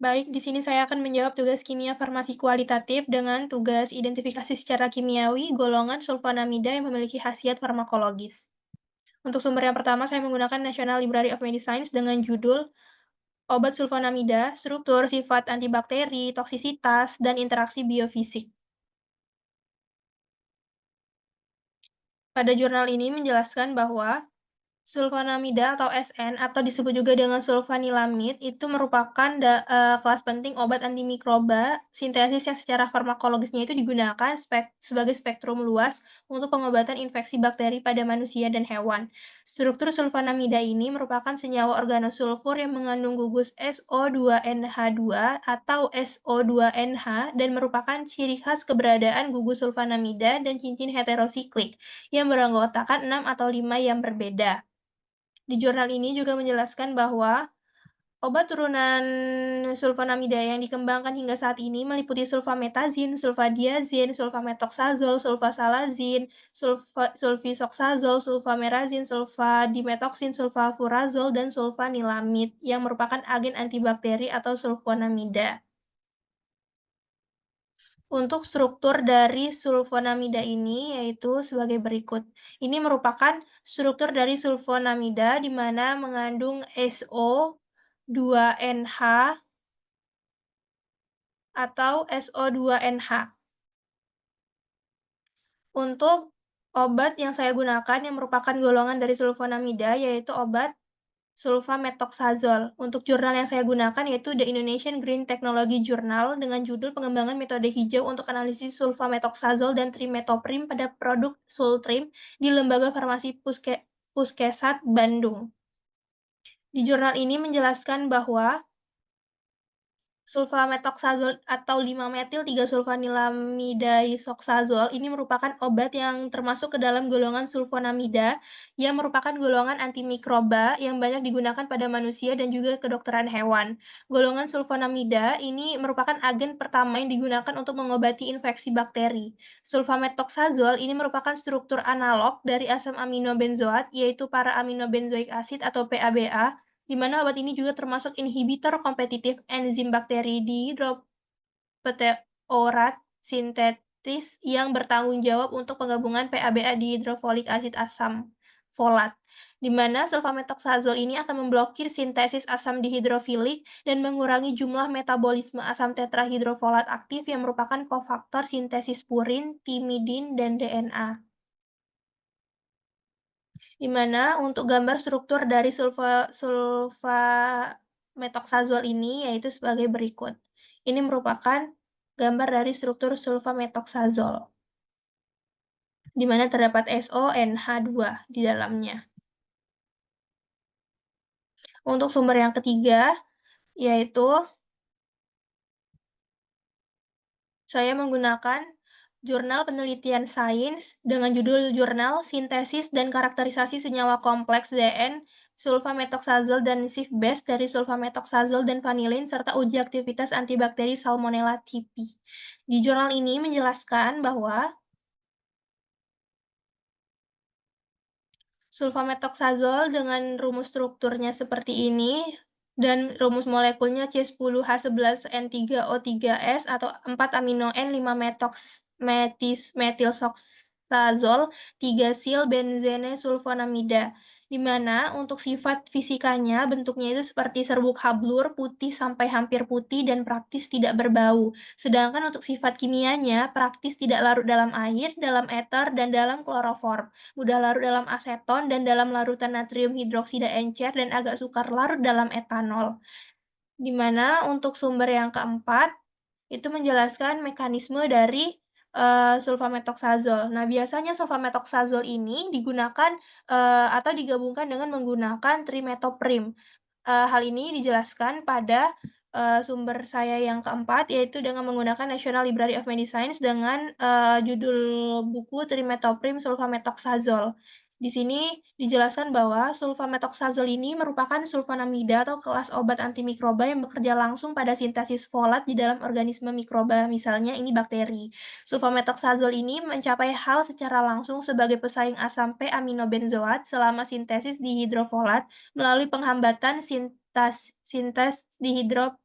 Baik, di sini saya akan menjawab tugas kimia farmasi kualitatif dengan tugas identifikasi secara kimiawi golongan sulfonamida yang memiliki khasiat farmakologis. Untuk sumber yang pertama, saya menggunakan National Library of Medicine dengan judul Obat sulfonamida, struktur, sifat antibakteri, toksisitas, dan interaksi biofisik. Pada jurnal ini menjelaskan bahwa sulfonamida atau SN atau disebut juga dengan sulfanilamid itu merupakan kelas penting obat antimikroba sintesis yang secara farmakologisnya itu digunakan sebagai spektrum luas untuk pengobatan infeksi bakteri pada manusia dan hewan. Struktur sulfonamida ini merupakan senyawa organosulfur yang mengandung gugus SO2NH2 atau SO2NH dan merupakan ciri khas keberadaan gugus sulfonamida dan cincin heterosiklik yang beranggotakan 6 atau 5 yang berbeda. Di jurnal ini juga menjelaskan bahwa obat turunan sulfonamida yang dikembangkan hingga saat ini meliputi sulfametazin, sulfadiazin, sulfamethoxazole, sulfasalazin, sulfisoxazole, sulfamerazin, sulfadimethoxin, sulfafurazol, dan sulfanilamid yang merupakan agen antibakteri atau sulfonamida. Untuk struktur dari sulfonamida ini yaitu sebagai berikut. Ini merupakan struktur dari sulfonamida di mana mengandung SO2NH atau SO2NH. Untuk obat yang saya gunakan yang merupakan golongan dari sulfonamida yaitu obat sulfamethoxazole. Untuk jurnal yang saya gunakan yaitu The Indonesian Green Technology Journal dengan judul Pengembangan Metode Hijau untuk Analisis Sulfamethoxazole dan Trimetoprim pada Produk Sultrim di Lembaga Farmasi Puskesat, Bandung. Di jurnal ini menjelaskan bahwa sulfamethoxazole atau 5-metil-3-sulfanilamidisoxazole ini merupakan obat yang termasuk ke dalam golongan sulfonamida yang merupakan golongan antimikroba yang banyak digunakan pada manusia dan juga kedokteran hewan. Golongan sulfonamida ini merupakan agen pertama yang digunakan untuk mengobati infeksi bakteri. Sulfamethoxazole ini merupakan struktur analog dari asam aminobenzoat yaitu para aminobenzoik acid atau PABA di mana obat ini juga termasuk inhibitor kompetitif enzim bakteri dihidropeteorat sintetis yang bertanggung jawab untuk penggabungan PABA dihidrofolik asid asam folat, di mana sulfamethoxazole ini akan memblokir sintesis asam dihidrofilik dan mengurangi jumlah metabolisme asam tetrahidrofolat aktif yang merupakan kofaktor sintesis purin, timidin, dan DNA. Di mana untuk gambar struktur dari sulfamethoxazole ini yaitu sebagai berikut. Ini merupakan gambar dari struktur sulfamethoxazole, di mana terdapat SONH2 di dalamnya. Untuk sumber yang ketiga, yaitu saya menggunakan jurnal penelitian sains dengan judul Jurnal Sintesis dan Karakterisasi Senyawa Kompleks DN, sulfamethoxazole dan SIF-base dari sulfamethoxazole dan vanilin serta uji aktivitas antibakteri Salmonella typhi. Di jurnal ini menjelaskan bahwa sulfamethoxazole dengan rumus strukturnya seperti ini dan rumus molekulnya C10H11N3O3S atau 4 amino N 5 metilsoxazole 3 sil benzene sulfonamida, di mana untuk sifat fisikanya bentuknya itu seperti serbuk hablur, putih sampai hampir putih dan praktis tidak berbau. Sedangkan untuk sifat kimianya praktis tidak larut dalam air, dalam ether, dan dalam kloroform, mudah larut dalam aseton dan dalam larutan natrium hidroksida encer dan agak sukar larut dalam etanol. Di mana untuk sumber yang keempat itu menjelaskan mekanisme dari sulfamethoxazole. Nah, biasanya sulfamethoxazole ini digunakan atau digabungkan dengan menggunakan trimetoprim. Hal ini dijelaskan pada sumber saya yang keempat, yaitu dengan menggunakan National Library of Medicine dengan judul buku Trimetoprim Sulfamethoxazole. Di sini dijelaskan bahwa sulfamethoxazole ini merupakan sulfonamida atau kelas obat antimikroba yang bekerja langsung pada sintesis folat di dalam organisme mikroba, misalnya ini bakteri. Sulfamethoxazole ini mencapai hal secara langsung sebagai pesaing asam P-aminobenzoat selama sintesis dihidrofolat melalui penghambatan sintes dihidropeterat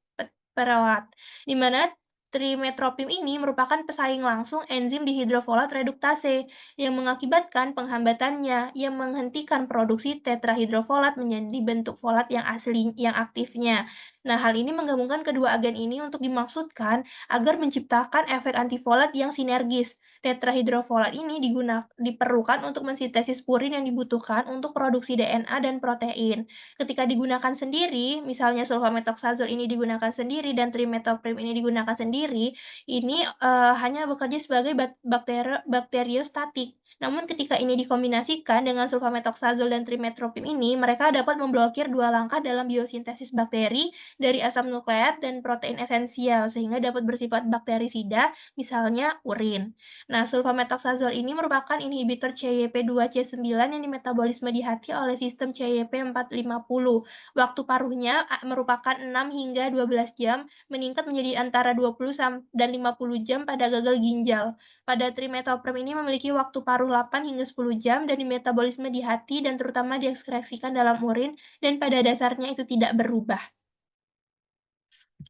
trimetoprim, di mana trimetoprim ini merupakan pesaing langsung enzim dihidrofolat reduktase yang mengakibatkan penghambatannya yang menghentikan produksi tetrahidrofolat menjadi bentuk folat yang asli yang aktifnya. Nah, hal ini menggabungkan kedua agen ini untuk dimaksudkan agar menciptakan efek antifolat yang sinergis. Tetrahidrofolat ini diperlukan untuk mensintesis purin yang dibutuhkan untuk produksi DNA dan protein. Ketika digunakan sendiri, misalnya sulfamethoxazole ini digunakan sendiri dan trimethoprim ini digunakan sendiri, ini, hanya bekerja sebagai bakteriostatik. Namun ketika ini dikombinasikan dengan sulfamethoxazole dan trimethoprim ini, mereka dapat memblokir 2 langkah dalam biosintesis bakteri dari asam nukleat dan protein esensial, sehingga dapat bersifat bakterisida, misalnya urin. Nah, sulfamethoxazole ini merupakan inhibitor CYP2C9 yang dimetabolisme di hati oleh sistem CYP450. Waktu paruhnya merupakan 6 hingga 12 jam, meningkat menjadi antara 20 dan 50 jam pada gagal ginjal. Pada trimethoprim ini memiliki waktu paruh 8 hingga 10 jam dan dimetabolisme di hati dan terutama diekskresikan dalam urin dan pada dasarnya itu tidak berubah.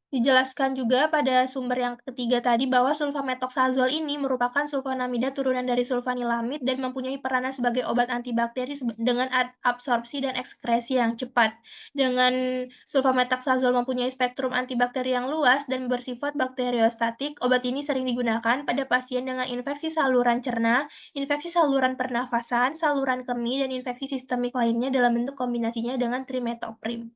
Dijelaskan juga pada sumber yang ketiga tadi bahwa sulfamethoxazole ini merupakan sulfonamida turunan dari sulfanilamid dan mempunyai peranan sebagai obat antibakteri dengan absorpsi dan ekskresi yang cepat. Dengan sulfamethoxazole mempunyai spektrum antibakteri yang luas dan bersifat bakteriostatik, obat ini sering digunakan pada pasien dengan infeksi saluran cerna, infeksi saluran pernafasan, saluran kemih, dan infeksi sistemik lainnya dalam bentuk kombinasinya dengan trimethoprim.